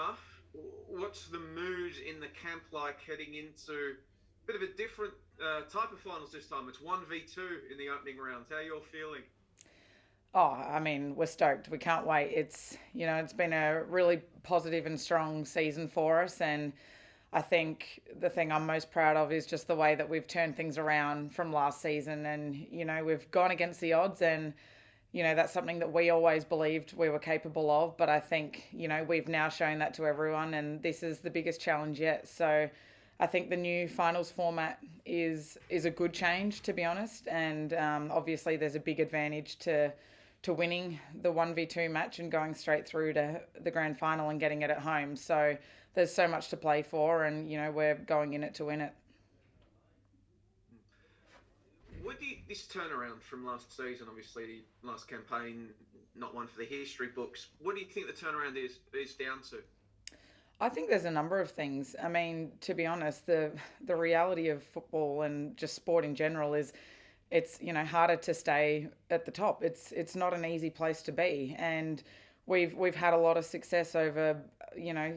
summer, what's the mood in the camp like heading into a bit of a different type of finals this time? It's 1v2 in the opening round. How are you all feeling? Oh, I mean, we're stoked. We can't wait. It's been a really positive and strong season for us. And I think the thing I'm most proud of is just the way that we've turned things around from last season. And, we've gone against the odds. And, that's something that we always believed we were capable of. But I think, we've now shown that to everyone. And this is the biggest challenge yet. So I think the new finals format is a good change, to be honest. And obviously, there's a big advantage to winning the 1v2 match and going straight through to the grand final and getting it at home. So there's so much to play for, and we're going in it to win it. What do you, this turnaround from last season, obviously the last campaign, not one for the history books. What do you think the turnaround is down to? I think there's a number of things. I mean, to be honest, the reality of football and just sport in general is it's harder to stay at the top. It's not an easy place to be, and we've had a lot of success over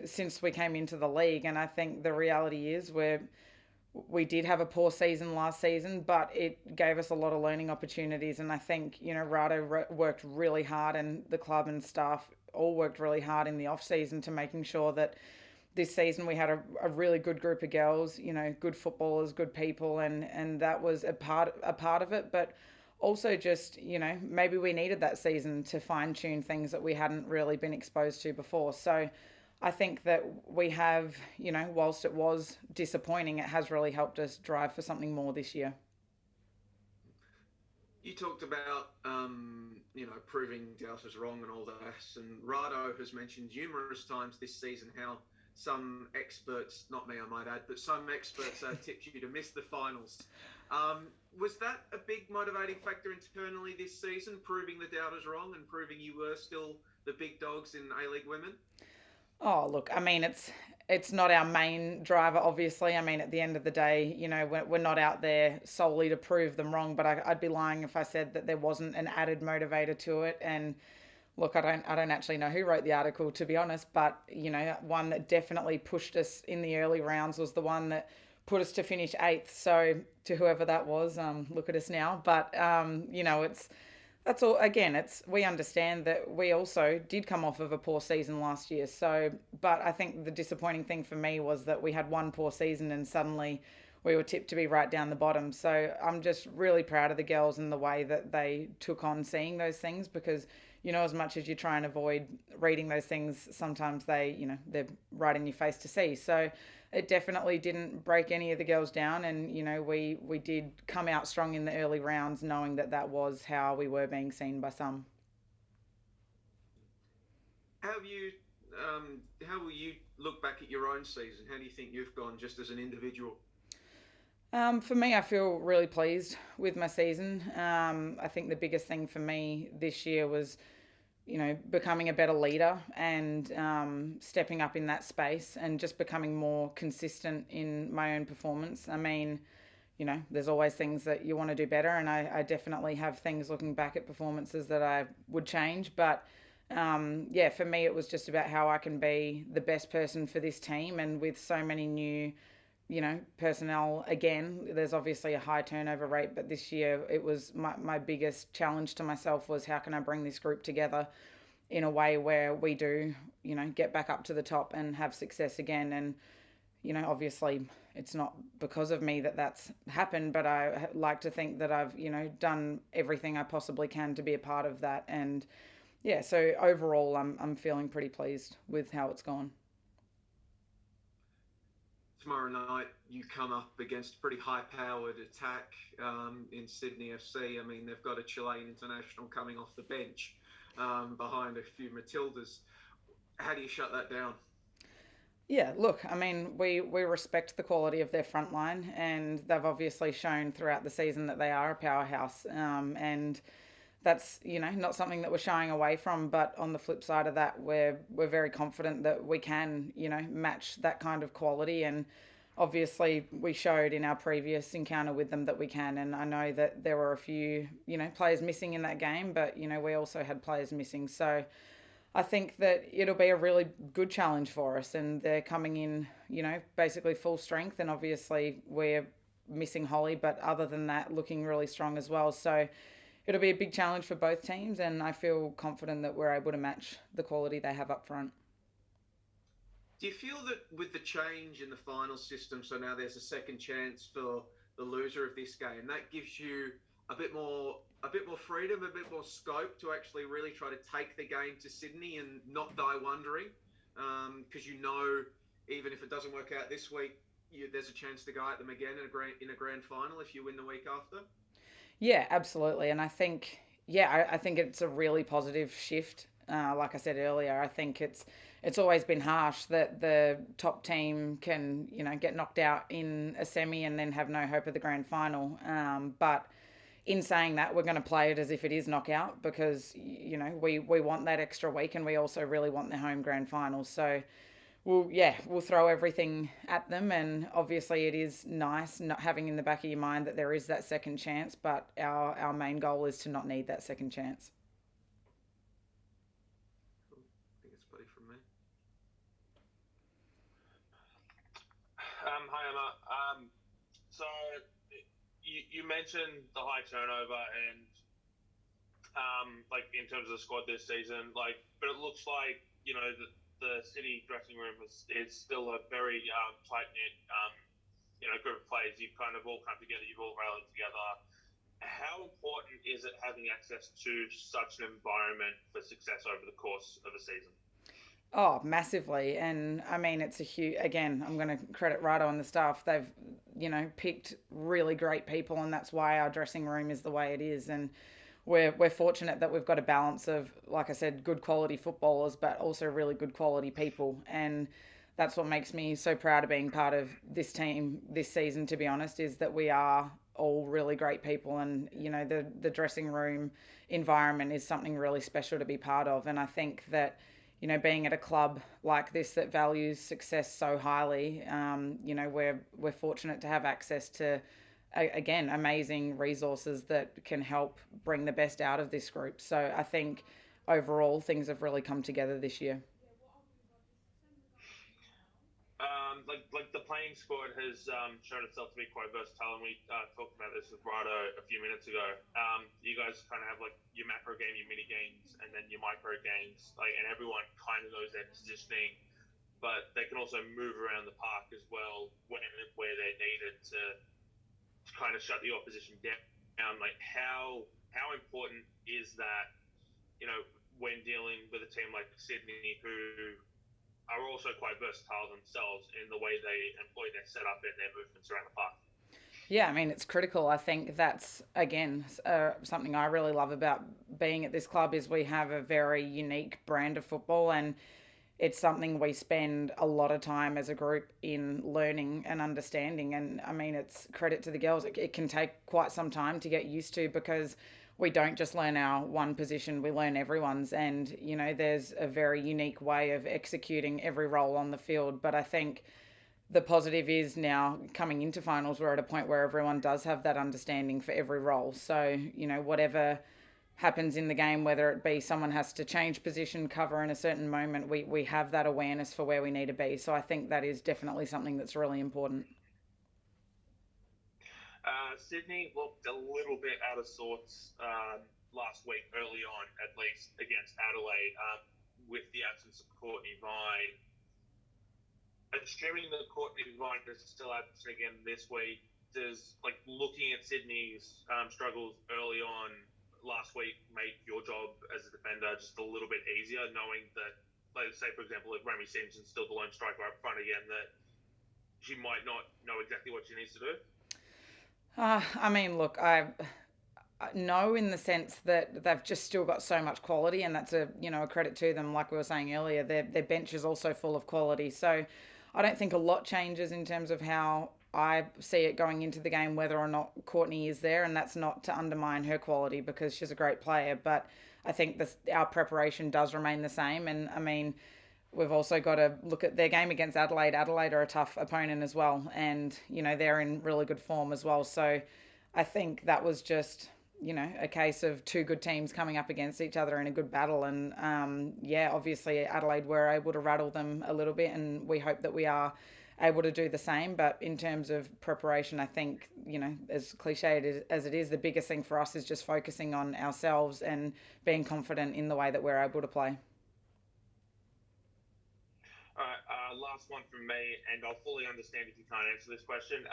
since we came into the league. And I think the reality is we did have a poor season last season, but it gave us a lot of learning opportunities. And I think, Rado worked really hard, and the club and staff all worked really hard in the off season to making sure that this season we had a really good group of girls, good footballers, good people, and that was a part of it. But also just, maybe we needed that season to fine tune things that we hadn't really been exposed to before. So I think that we have, whilst it was disappointing, it has really helped us drive for something more this year. You talked about, proving Dallas wrong and all that. And Rado has mentioned numerous times this season how some experts, not me, I might add, but some experts tipped you to miss the finals. Was that a big motivating factor internally this season, proving the doubters wrong and proving you were still the big dogs in A League Women? Oh, look, I mean, it's not our main driver, obviously. I mean, at the end of the day, we're not out there solely to prove them wrong. But I'd be lying if I said that there wasn't an added motivator to it. And look, I don't actually know who wrote the article, to be honest. But one that definitely pushed us in the early rounds was the one that put us to finish eighth. So to whoever that was, look at us now. But it's that's all. Again, it's we understand that we also did come off of a poor season last year. So, but I think the disappointing thing for me was that we had one poor season and suddenly we were tipped to be right down the bottom. So I'm just really proud of the girls and the way that they took on seeing those things, because as much as you try and avoid reading those things, sometimes they're right in your face to see. So it definitely didn't break any of the girls down, and we did come out strong in the early rounds, knowing that that was how we were being seen by some. How have you, how will you look back at your own season? How do you think you've gone just as an individual? For me, I feel really pleased with my season. I think the biggest thing for me this year was becoming a better leader and stepping up in that space and just becoming more consistent in my own performance. I mean, there's always things that you want to do better, and I definitely have things looking back at performances that I would change. But yeah, for me, it was just about how I can be the best person for this team, and with so many new personnel again, there's obviously a high turnover rate, but this year it was my biggest challenge to myself was how can I bring this group together in a way where we do, get back up to the top and have success again. And, obviously it's not because of me that that's happened, but I like to think that I've, done everything I possibly can to be a part of that. And yeah, so overall, I'm feeling pretty pleased with how it's gone. Tomorrow night you come up against a pretty high-powered attack in Sydney FC. I mean, they've got a Chilean international coming off the bench behind a few Matildas. How do you shut that down? Yeah, look, I mean, we respect the quality of their front line, and they've obviously shown throughout the season that they are a powerhouse. And that's not something that we're shying away from. But on the flip side of that, we're very confident that we can match that kind of quality. And obviously, we showed in our previous encounter with them that we can. And I know that there were a few players missing in that game, but we also had players missing. So I think that it'll be a really good challenge for us, and they're coming in, basically full strength, and obviously we're missing Holly, but other than that, looking really strong as well. So it'll be a big challenge for both teams, and I feel confident that we're able to match the quality they have up front. Do you feel that with the change in the final system, so now there's a second chance for the loser of this game, that gives you a bit more freedom, a bit more scope to actually really try to take the game to Sydney and not die wondering, because even if it doesn't work out this week, there's a chance to go at them again in a grand final if you win the week after. Yeah, absolutely. And I think, yeah, I think it's a really positive shift. Like I said earlier, I think it's always been harsh that the top team can, get knocked out in a semi and then have no hope of the grand final. But in saying that, we're going to play it as if it is knockout because, we want that extra week, and we also really want the home grand final. So we'll throw everything at them, and obviously it is nice not having in the back of your mind that there is that second chance, but our main goal is to not need that second chance. Cool. I think it's plenty from me. Hi Emma. So you mentioned the high turnover and like in terms of the squad this season, but it looks like the City dressing room is still a very tight knit group of players. You've kind of all come together. You've all rallied together. How important is it having access to such an environment for success over the course of a season? Oh, massively. And I mean, it's a huge, again, I'm going to credit Rado and the staff. They've, picked really great people, and that's why our dressing room is the way it is. And we're fortunate that we've got a balance of, like I said, good quality footballers, but also really good quality people. And that's what makes me so proud of being part of this team this season, to be honest, is that we are all really great people. And, the dressing room environment is something really special to be part of. And I think that, being at a club like this that values success so highly, we're fortunate to have access to, again, amazing resources that can help bring the best out of this group. So I think overall things have really come together this year. Like the playing squad has shown itself to be quite versatile, and we talked about this with Rado a few minutes ago. You guys kind of have like your macro game, your mini games, and then your micro games, and everyone kind of knows their positioning, but they can also move around the park as well where they're needed to kind of shut the opposition down. Like how important is that, when dealing with a team like Sydney who are also quite versatile themselves in the way they employ their setup and their movements around the park? Yeah, I mean, it's critical. I think that's, again, something I really love about being at this club is we have a very unique brand of football, and it's something we spend a lot of time as a group in learning and understanding. And I mean, it's credit to the girls. It can take quite some time to get used to because we don't just learn our one position, we learn everyone's. And, there's a very unique way of executing every role on the field. But I think the positive is now coming into finals, we're at a point where everyone does have that understanding for every role. So, whatever happens in the game, whether it be someone has to change position, cover in a certain moment, we have that awareness for where we need to be. So I think that is definitely something that's really important. Sydney looked a little bit out of sorts last week, early on at least, against Adelaide, with the absence of Courtney Vine. Assuming that Courtney Vine is still absent again this week, does looking at Sydney's struggles early on last week make your job as a defender just a little bit easier, knowing that, say for example, if Remy Simpson's still the lone striker up front again, that she might not know exactly what she needs to do? I mean, look, I know in the sense that they've just still got so much quality, and that's a credit to them. Like we were saying earlier, their bench is also full of quality. So I don't think a lot changes in terms of how I see it going into the game, whether or not Courtney is there, and that's not to undermine her quality because she's a great player. But I think our preparation does remain the same, and I mean, we've also got to look at their game against Adelaide. Adelaide are a tough opponent as well, and they're in really good form as well. So I think that was just a case of two good teams coming up against each other in a good battle. And obviously Adelaide were able to rattle them a little bit, and we hope that we are able to do the same. But in terms of preparation, I think, as cliche as it is, the biggest thing for us is just focusing on ourselves and being confident in the way that we're able to play. All right, last one from me, and I'll fully understand if you can't answer this question.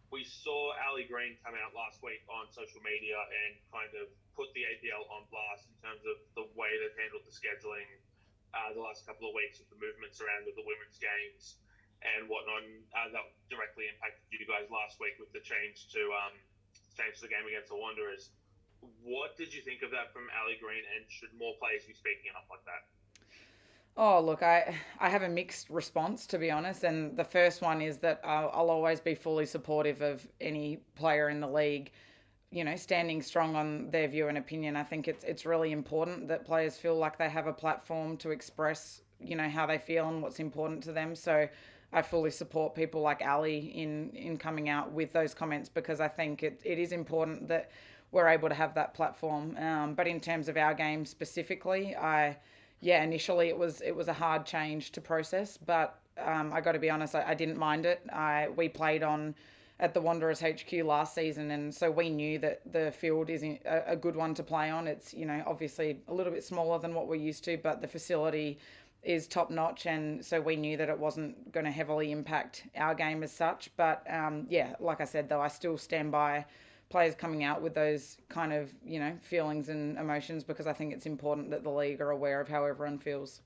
We saw Ali Green come out last week on social media and kind of put the APL on blast in terms of the way they've handled the scheduling the last couple of weeks with the movements around with the women's games and whatnot. That directly impacted you guys last week with the change to the game against the Wanderers. What did you think of that from Ali Green, and should more players be speaking up like that? Oh, look, I have a mixed response, to be honest. And the first one is that I'll always be fully supportive of any player in the league, standing strong on their view and opinion. I think it's really important that players feel like they have a platform to express, how they feel and what's important to them. So I fully support people like Ali in coming out with those comments, because I think it is important that we're able to have that platform. But in terms of our game specifically, initially it was a hard change to process, but I got to be honest, I didn't mind it. We played at the Wanderers HQ last season, and so we knew that the field is a good one to play on. It's obviously a little bit smaller than what we're used to, but the facility is top notch, and so we knew that it wasn't going to heavily impact our game as such. But like I said, though, I still stand by players coming out with those kind of, feelings and emotions, because I think it's important that the league are aware of how everyone feels.